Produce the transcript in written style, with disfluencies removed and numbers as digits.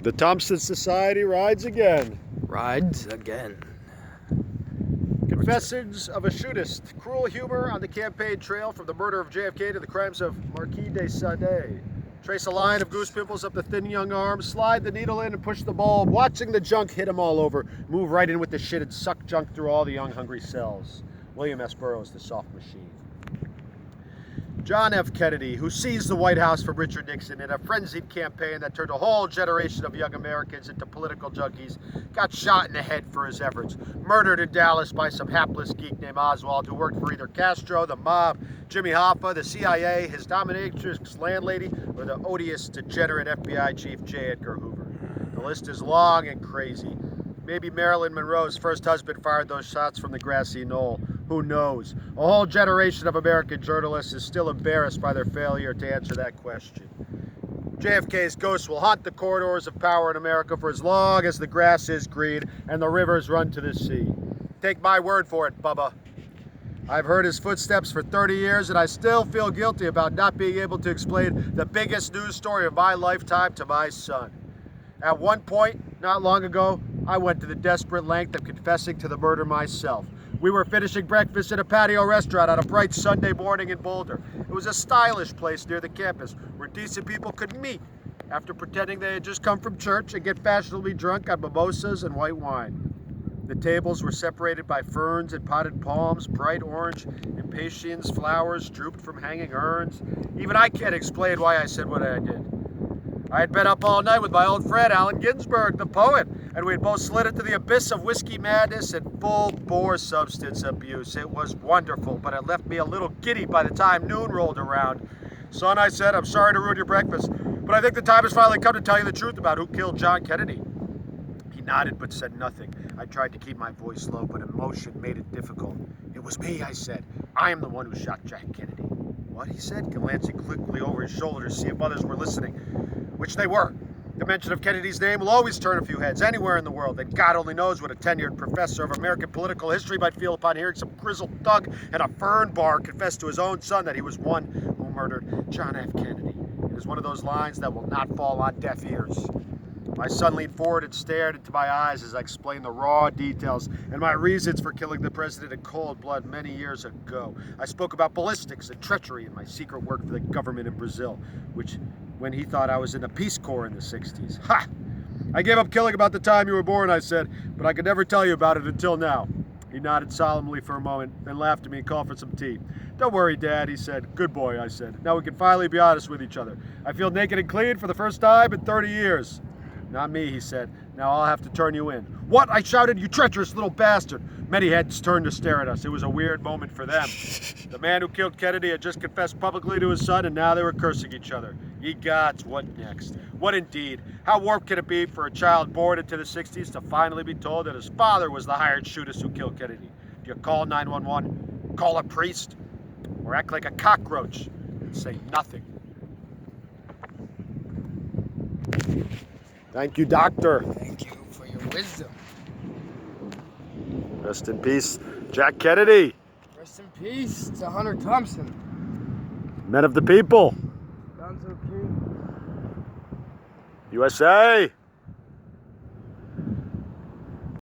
The Thompson Society rides again. Rides again. Confessions of a shootist. Cruel humor on the campaign trail from the murder of JFK to the crimes of Marquis de Sade. Trace a line of goose pimples up the thin young arm, slide the needle in and push the bulb, watching the junk hit them all over, move right in with the shit and suck junk through all the young hungry cells. William S. Burroughs, The Soft Machine. John F. Kennedy, who seized the White House from Richard Nixon in a frenzied campaign that turned a whole generation of young Americans into political junkies, got shot in the head for his efforts, murdered in Dallas by some hapless geek named Oswald who worked for either Castro, the mob, Jimmy Hoffa, the CIA, his dominatrix landlady, or the odious, degenerate FBI chief J. Edgar Hoover. The list is long and crazy. Maybe Marilyn Monroe's first husband fired those shots from the grassy knoll. Who knows? A whole generation of American journalists is still embarrassed by their failure to answer that question. JFK's ghost will haunt the corridors of power in America for as long as the grass is green and the rivers run to the sea. Take my word for it, Bubba. I've heard his footsteps for 30 years and I still feel guilty about not being able to explain the biggest news story of my lifetime to my son. At one point, not long ago, I went to the desperate length of confessing to the murder myself. We were finishing breakfast at a patio restaurant on a bright Sunday morning in Boulder. It was a stylish place near the campus where decent people could meet after pretending they had just come from church and get fashionably drunk on mimosas and white wine. The tables were separated by ferns and potted palms, bright orange impatiens flowers drooped from hanging urns. Even I can't explain why I said what I did. I had been up all night with my old friend Allen Ginsberg, the poet, and we had both slid into the abyss of whiskey madness and full-bore substance abuse. It was wonderful, but it left me a little giddy by the time noon rolled around. Son, I said, I'm sorry to ruin your breakfast, but I think the time has finally come to tell you the truth about who killed John Kennedy. He nodded but said nothing. I tried to keep my voice low, but emotion made it difficult. It was me, I said. I am the one who shot Jack Kennedy. What, he said, glancing quickly over his shoulder to see if others were listening. Which they were. The mention of Kennedy's name will always turn a few heads anywhere in the world, and God only knows what a tenured professor of American political history might feel upon hearing some grizzled thug in a fern bar confess to his own son that he was one who murdered John F. Kennedy. It is one of those lines that will not fall on deaf ears. My son leaned forward and stared into my eyes as I explained the raw details and my reasons for killing the president in cold blood many years ago. I spoke about ballistics and treachery and my secret work for the government in Brazil, which when he thought I was in the Peace Corps in the 60s. Ha! I gave up killing about the time you were born, I said, but I could never tell you about it until now. He nodded solemnly for a moment, then laughed at me and called for some tea. Don't worry, Dad, he said. Good boy, I said. Now we can finally be honest with each other. I feel naked and clean for the first time in 30 years. Not me, he said. Now I'll have to turn you in. What? I shouted, you treacherous little bastard. Many heads turned to stare at us. It was a weird moment for them. The man who killed Kennedy had just confessed publicly to his son, and now they were cursing each other. Ye gods, what next? What indeed? How warped can it be for a child born into the 60s to finally be told that his father was the hired shootist who killed Kennedy? Do you call 911, call a priest, or act like a cockroach and say nothing? Thank you, Doctor. Thank you for your wisdom. Rest in peace, Jack Kennedy. Rest in peace to Hunter Thompson. Men of the people. Gonzo King. USA.